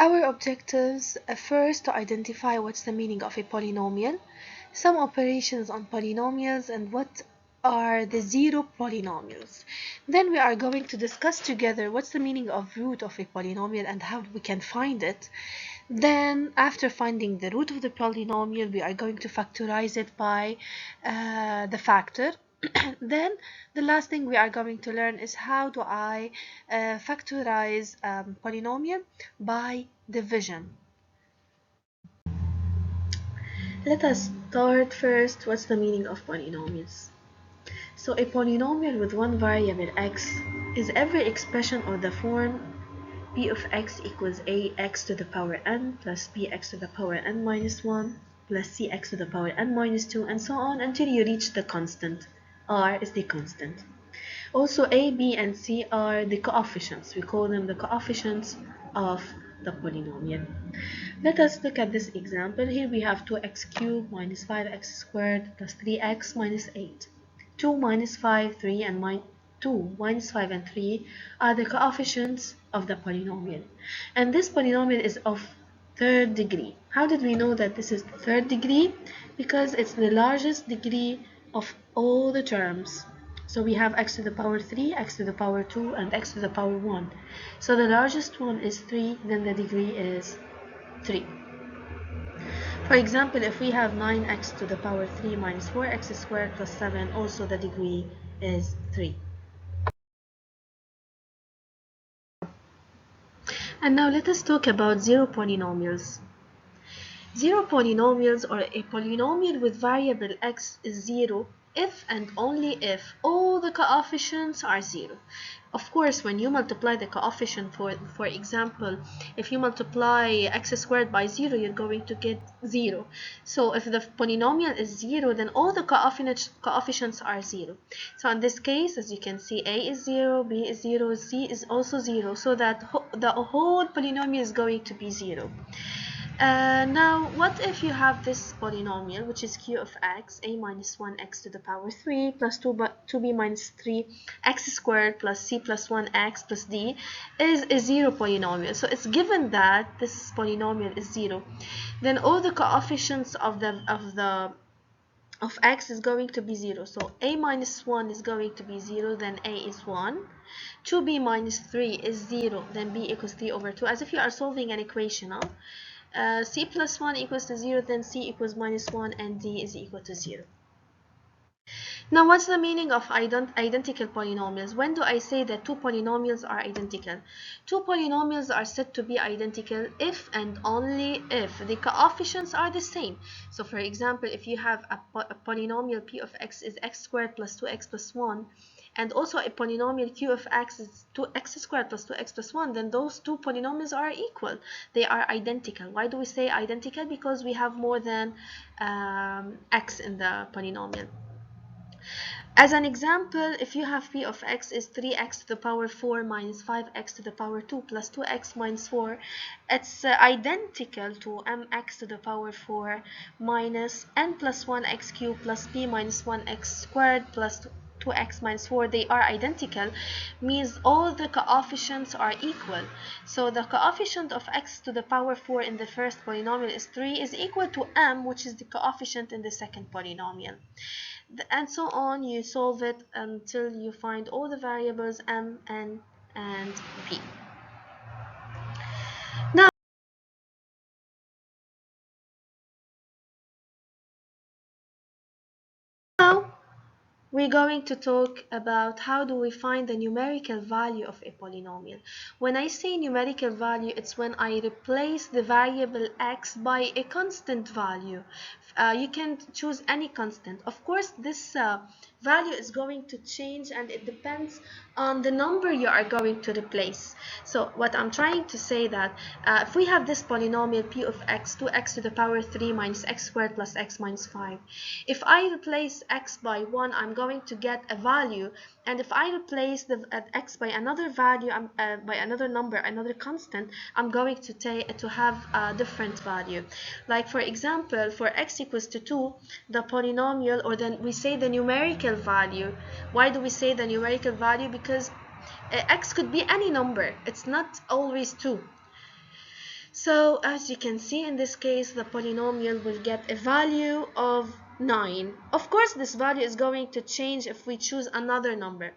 Our objectives first to identify what's the meaning of a polynomial, some operations on polynomials, and what are the zero polynomials. Then we are going to discuss together what's the meaning of root of a polynomial and how we can find it. Then after finding the root of the polynomial, we are going to factorize it by the factor. Then the last thing we are going to learn is how do I factorize polynomial by division. Let us start first. What's the meaning of polynomials? So a polynomial with one variable x is every expression of the form p of x equals ax to the power n plus bx to the power n minus 1 plus cx to the power n minus 2 and so on until you reach the constant. R is the constant. Also a, b, and c are the coefficients. We call them the coefficients of the polynomial. Let us look at this example. Here we have 2x cubed minus 5x squared plus 3x minus 8. 2 minus 5, 3, and 2 minus 5 and 3 are the coefficients of the polynomial. And this polynomial is of third degree. How did we know that this is third degree? Because it's the largest degree of all the terms. So we have x to the power 3, x to the power 2, and x to the power 1. So the largest one is 3, then the degree is 3. For example, if we have 9x to the power 3 minus 4x squared plus 7, also the degree is 3. And now let us talk about zero polynomials. Zero polynomials, or a polynomial with variable x, is 0 if and only if all the coefficients are 0. Of course, when you multiply the coefficient, for example, if you multiply x squared by 0, you're going to get 0. So if the polynomial is 0, then all the coefficients are 0. So in this case, as you can see, a is 0, b is 0, c is also 0, so that the whole polynomial is going to be 0. Now, what if you have this polynomial, which is q of x, a minus 1x to the power 3 plus 2b minus 3 x squared plus c plus 1x plus d is a zero polynomial. So it's given that this polynomial is 0. Then all the coefficients of x is going to be 0. So a minus 1 is going to be 0, then a is 1. 2b minus 3 is 0, then b equals 3 over 2, as if you are solving an equation. C plus 1 equals to 0, then c equals minus 1, and d is equal to 0. Now, what's the meaning of identical polynomials? When do I say that two polynomials are identical? Two polynomials are said to be identical if and only if the coefficients are the same. So, for example, if you have a polynomial p of x is x squared plus 2x plus 1, and also a polynomial q of x is 2x squared plus 2x plus 1, then those two polynomials are equal. They are identical. Why do we say identical? Because we have more than x in the polynomial. As an example, if you have p of x is 3x to the power 4 minus 5x to the power 2 plus 2x minus 4, it's identical to mx to the power 4 minus n plus 1x cubed plus p minus 1x squared plus 2x minus 4. They are identical, means all the coefficients are equal. So the coefficient of x to the power 4 in the first polynomial is 3 is equal to m, which is the coefficient in the second polynomial. And so on. You solve it until you find all the variables m, n, and p. Now we're going to talk about how do we find the numerical value of a polynomial. When I say numerical value, it's when I replace the variable x by a constant value. You can choose any constant. Of course, this value is going to change, and it depends on the number you are going to replace. So what I'm trying to say that if we have this polynomial p of x, 2x to the power 3 minus x squared plus x minus 5, if I replace x by 1, I'm going to get a value, and if I replace the x by another value, by another number, another constant, I'm going to have a different value. Like, for example, for x equals to 2, the polynomial, or then we say the numerical value. Why do we say the numerical value? Because x could be any number. It's not always 2. So as you can see, in this case, the polynomial will get a value of 9. Of course, this value is going to change if we choose another number.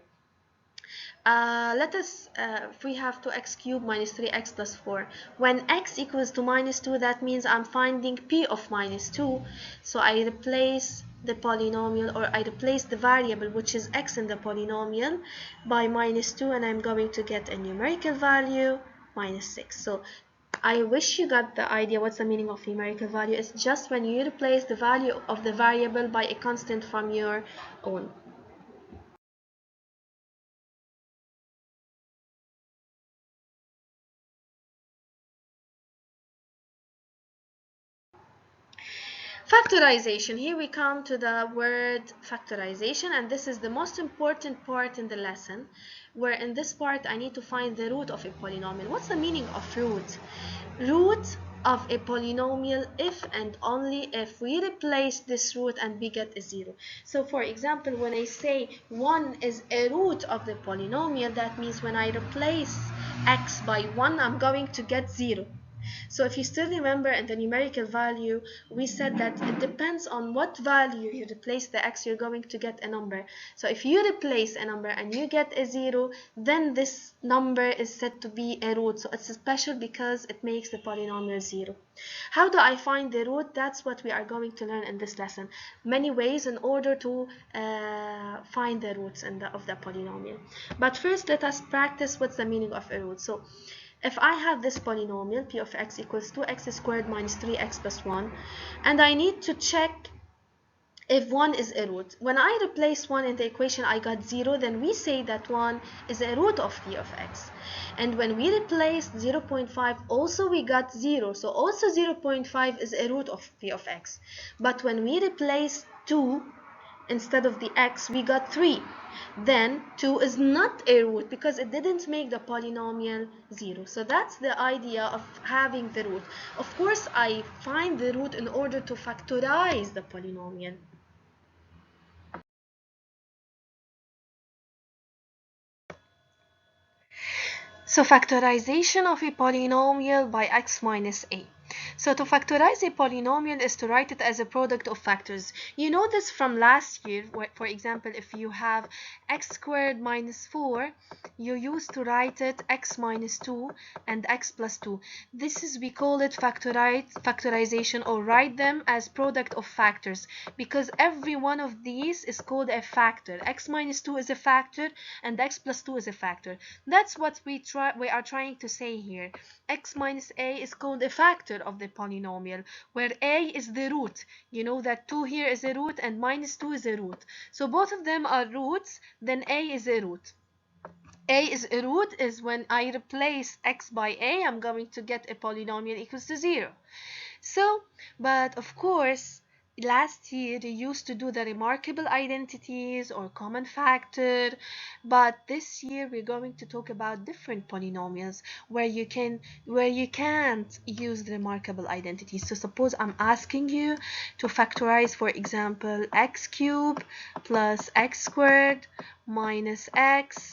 If we have 2x cubed minus 3x plus 4. When x equals to minus 2, that means I'm finding p of minus 2. So I replace the polynomial, or I replace the variable, which is x in the polynomial, by minus 2, and I'm going to get a numerical value, minus 6. So I wish you got the idea what's the meaning of numerical value. It's just when you replace the value of the variable by a constant from your own. Factorization. Here we come to the word factorization, and this is the most important part in the lesson, where in this part I need to find the root of a polynomial. What's the meaning of root? Root of a polynomial if and only if we replace this root and we get a 0. So for example, when I say 1 is a root of the polynomial, that means when I replace x by 1, I'm going to get 0. So if you still remember, in the numerical value, we said that it depends on what value you replace the x, you're going to get a number. So if you replace a number and you get a 0, then this number is said to be a root. So it's special because it makes the polynomial 0. How do I find the root? That's what we are going to learn in this lesson. Many ways in order to find the roots of the polynomial. But first, let us practice what's the meaning of a root. So if I have this polynomial, p of x equals 2x squared minus 3x plus 1, and I need to check if 1 is a root. When I replace 1 in the equation, I got 0, then we say that 1 is a root of p of x. And when we replace 0.5, also we got 0, so also 0.5 is a root of p of x. But when we replace 2 instead of the x, we got 3. Then 2 is not a root because it didn't make the polynomial 0. So that's the idea of having the root. Of course, I find the root in order to factorize the polynomial. So factorization of a polynomial by x minus a. So to factorize a polynomial is to write it as a product of factors. You know this from last year, where, for example, if you have x squared minus 4, you used to write it x minus 2 and x plus 2. This is, we call it factorization, or write them as product of factors, because every one of these is called a factor. X minus 2 is a factor and x plus 2 is a factor. That's what we are trying to say here. X minus a is called a factor of the polynomial, where a is the root. You know that 2 here is a root and minus 2 is a root. So both of them are roots, then a is a root. A is a root is when I replace x by a, I'm going to get a polynomial equals to 0. So, but of course, last year they used to do the remarkable identities or common factor, but this year we're going to talk about different polynomials where you can't use the remarkable identities. So suppose I'm asking you to factorize, for example, x cubed plus x squared minus x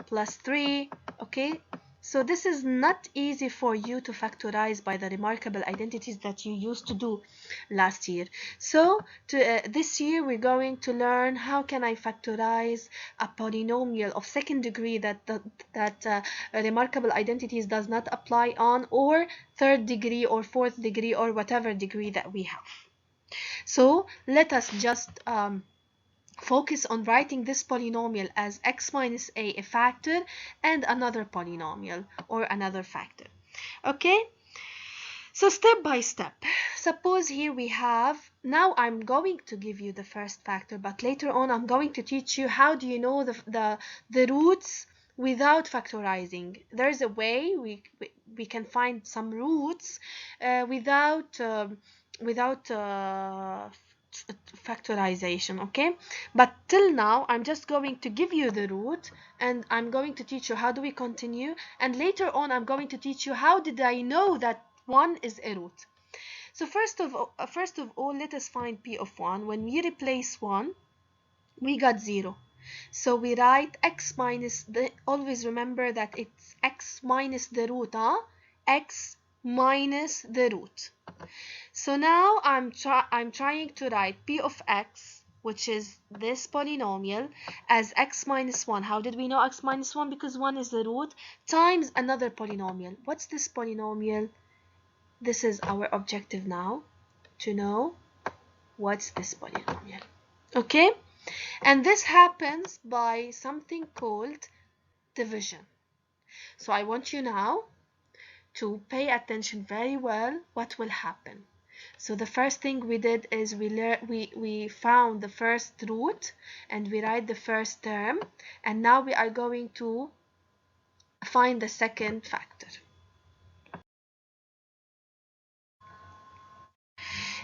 plus 3, okay? So this is not easy for you to factorize by the remarkable identities that you used to do last year. So this year we're going to learn how can I factorize a polynomial of second degree that remarkable identities does not apply on, or third degree or fourth degree or whatever degree that we have. So let us just focus on writing this polynomial as x minus a factor, and another polynomial or another factor. Okay, so step by step, suppose here we have, now I'm going to give you the first factor, but later on I'm going to teach you how do you know the roots without factorizing. There's a way we can find some roots without factorization, okay? But till now I'm just going to give you the root, and I'm going to teach you how do we continue, and later on I'm going to teach you how did I know that 1 is a root. So first of all, let us find p of 1. When we replace 1, we got 0. So we write x minus the, always remember that it's x minus the root, x minus the root. So now I'm trying to write p of x, which is this polynomial, as x minus 1. How did we know x minus 1? Because 1 is the root, times another polynomial. What's this polynomial? This is our objective now, to know what's this polynomial. Okay? And this happens by something called division. So I want you now to pay attention very well what will happen. So the first thing we did is we found the first root and we write the first term, and now we are going to find the second factor.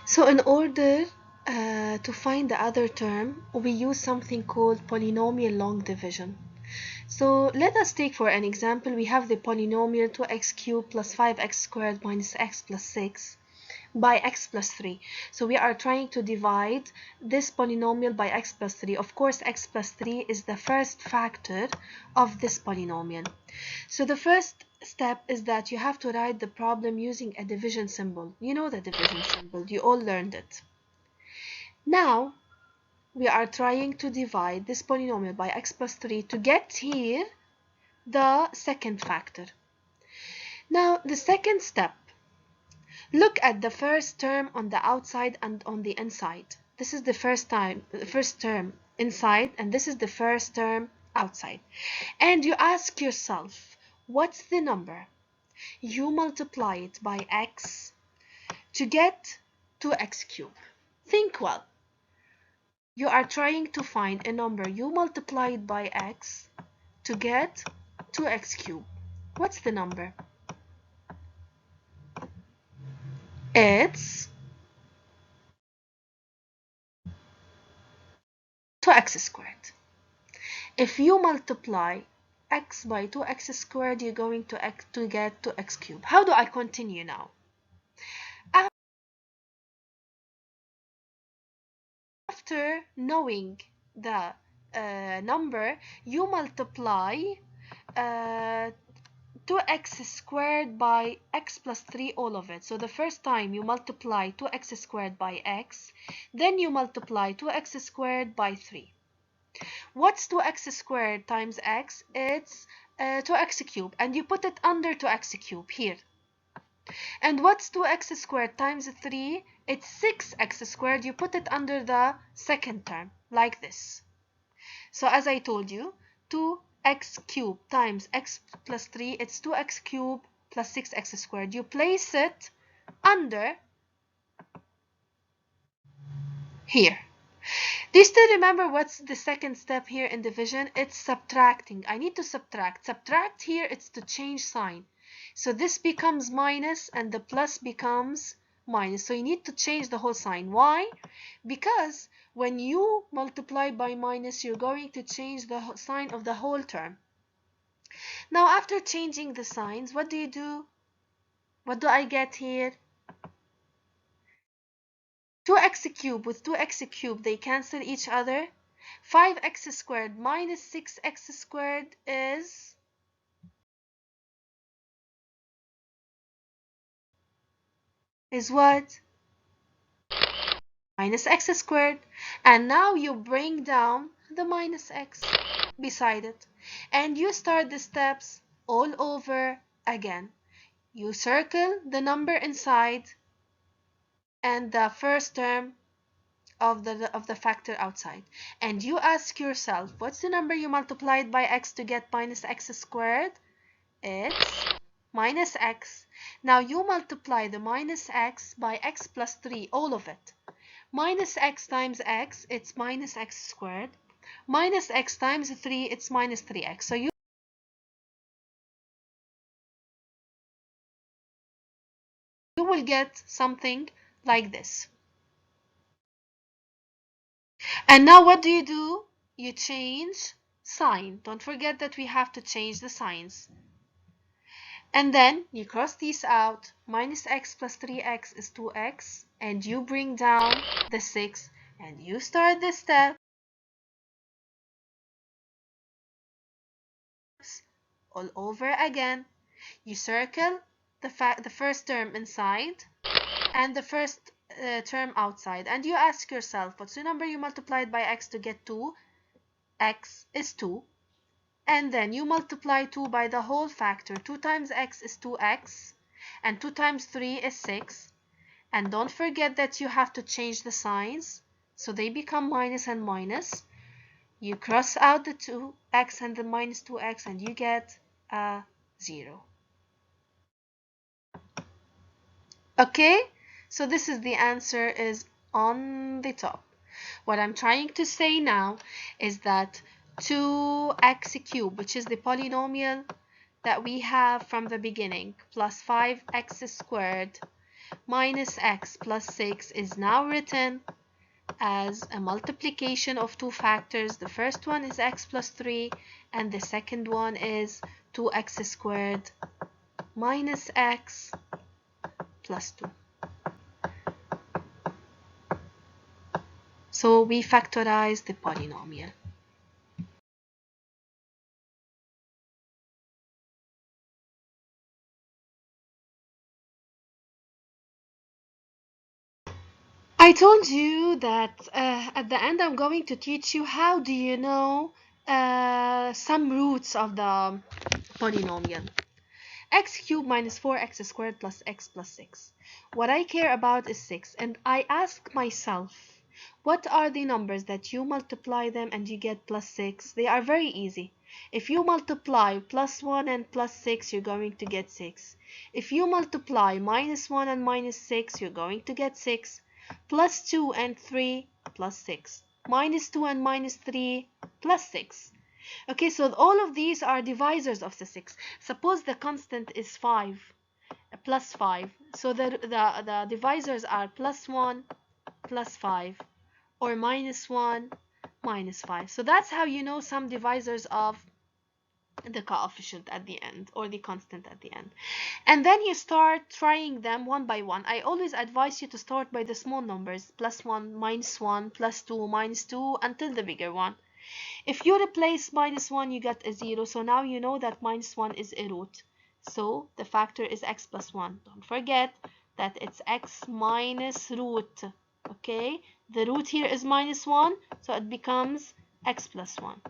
So in order to find the other term, we use something called polynomial long division. So let us take for an example, we have the polynomial 2x cubed plus 5x squared minus x plus 6 by x plus 3. So we are trying to divide this polynomial by x plus 3. Of course, x plus 3 is the first factor of this polynomial. So the first step is that you have to write the problem using a division symbol. You know the division symbol, you all learned it. Now, we are trying to divide this polynomial by x plus 3 to get here the second factor. Now, the second step, look at the first term on the outside and on the inside. This is the first term inside, and this is the first term outside. And you ask yourself, what's the number? You multiply it by x to get 2x cubed. Think well. You are trying to find a number. You multiply it by x to get 2x cubed. What's the number? It's 2x squared. If you multiply x by 2x squared, you're going to get 2x cubed. How do I continue now? After knowing the number, you multiply 2x squared by x plus 3, all of it. So the first time you multiply 2x squared by x, then you multiply 2x squared by 3. What's 2x squared times x? It's 2x cubed, and you put it under 2x cubed here. And what's 2x squared times 3? It's 6x squared. You put it under the second term, like this. So as I told you, 2x cubed times x plus 3, it's 2x cubed plus 6x squared. You place it under here. Do you still remember what's the second step here in division? It's subtracting. I need to subtract. Subtract here, it's to change sign. So this becomes minus and the plus becomes minus. So you need to change the whole sign. Why? Because when you multiply by minus, you're going to change the sign of the whole term. Now, after changing the signs, what do you do? What do I get here? 2x cubed with 2x cubed, they cancel each other. 5x squared minus 6x squared is what? Minus x squared. And now you bring down the minus x beside it. And you start the steps all over again. You circle the number inside and the first term of the factor outside. And you ask yourself, what's the number you multiplied by x to get minus x squared? It's minus x. Now you multiply the minus x by x plus 3, all of it. Minus x times x, it's minus x squared. Minus x times 3, it's minus 3x. So you will get something like this. And now what do? You change sign. Don't forget that we have to change the signs. And then you cross these out. Minus x plus 3x is 2x. And you bring down the 6. And you start this step all over again. You circle the first term inside and the first term outside, and you ask yourself, what's the number you multiplied by x to get 2? X is 2. And then you multiply 2 by the whole factor. 2 times x is 2x, and 2 times 3 is 6. And don't forget that you have to change the signs, so they become minus and minus. You cross out the 2x and the minus 2x, and you get a 0. Okay, so this is the answer is on the top. What I'm trying to say now is that 2x cubed, which is the polynomial that we have from the beginning, plus 5x squared minus x plus 6 is now written as a multiplication of two factors. The first one is x plus 3, and the second one is 2x squared minus x plus 2. So we factorize the polynomial. I told you that at the end I'm going to teach you how do you know some roots of the polynomial. X cubed minus 4x squared plus x plus 6. What I care about is 6, and I ask myself, what are the numbers that you multiply them and you get plus 6? They are very easy. If you multiply plus 1 and plus 6, you're going to get 6. If you multiply minus 1 and minus 6, you're going to get 6. Plus 2 and 3 plus 6. Minus 2 and minus 3 plus 6. Okay, so all of these are divisors of the 6. Suppose the constant is 5, plus 5. So the divisors are plus 1, plus 5, or minus 1, minus 5. So that's how you know some divisors of the coefficient at the end, or the constant at the end. And then you start trying them one by one. I always advise you to start by the small numbers, plus 1, minus 1, plus 2, minus 2, until the bigger one. If you replace minus 1, you get a 0. So now you know that minus 1 is a root. So the factor is x plus 1. Don't forget that it's x minus root. Okay, the root here is minus 1, so it becomes x plus 1.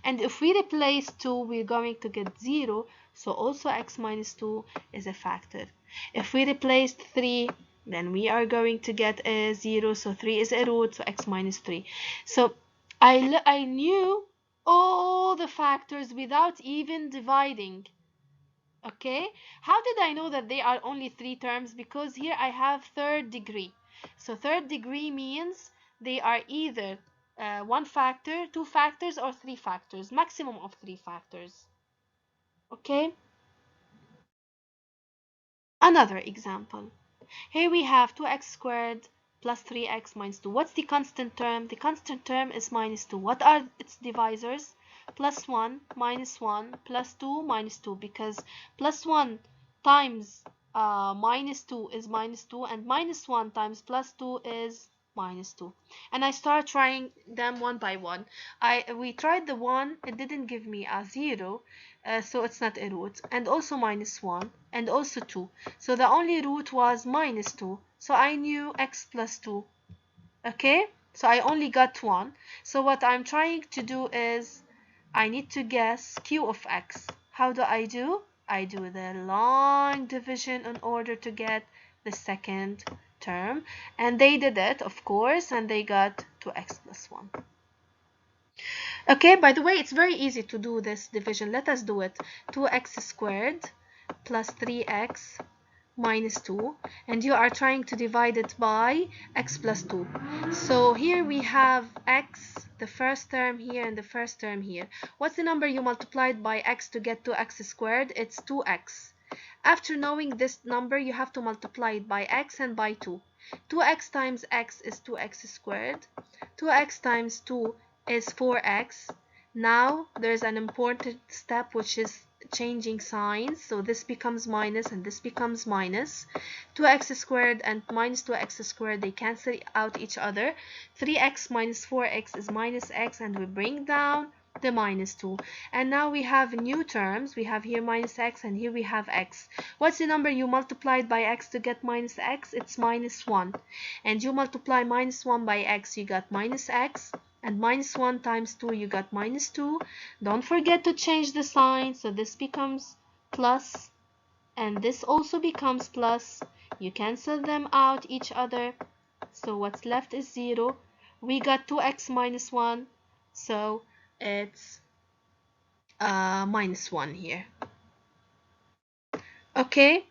And if we replace 2, we're going to get 0. So also x minus 2 is a factor. If we replace 3, then we are going to get a 0. So 3 is a root, so x minus 3. So I knew all the factors without even dividing. Okay, how did I know that they are only 3 terms? Because here I have third degree. So third degree means they are either one factor, 2 factors, or 3 factors, maximum of 3 factors. Okay, another example. Here we have 2x squared plus 3x minus 2. What's the constant term? The constant term is minus 2. What are its divisors? Plus 1, minus 1, plus 2, minus 2, because plus 1 times minus 2 is minus 2, and minus 1 times plus 2 is minus 2. And I start trying them one by one. We tried the 1, it didn't give me a 0, so it's not a root, and also minus 1, and also 2. So the only root was minus 2, so I knew x plus 2. Okay, so I only got 1. So what I'm trying to do is I need to guess q of x. How do? I do the long division in order to get the second term, and they did it, of course, and they got 2x plus 1. Okay, by the way, it's very easy to do this division. Let us do it. 2x squared plus 3x minus 2, and you are trying to divide it by x plus 2. So here we have x, the first term here and the first term here. What's the number you multiplied by x to get 2x squared? It's 2x. After knowing this number, you have to multiply it by x and by 2. 2x times x is 2x squared. 2x times 2 is 4x. Now there's an important step, which is changing signs. So this becomes minus and this becomes minus. 2x squared and minus 2x squared, they cancel out each other. 3x minus 4x is minus x, and we bring down the minus 2. And now we have new terms. We have here minus x, and here we have x. What's the number you multiplied by x to get minus x? It's minus 1. And you multiply minus 1 by x, you got minus x. And minus 1 times 2, you got minus 2. Don't forget to change the sign. So this becomes plus, and this also becomes plus. You cancel them out each other. So what's left is 0. We got 2x minus 1. So it's minus 1 here. Okay.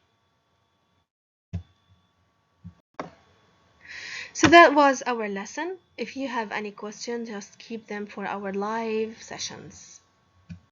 So that was our lesson. If you have any questions, just keep them for our live sessions.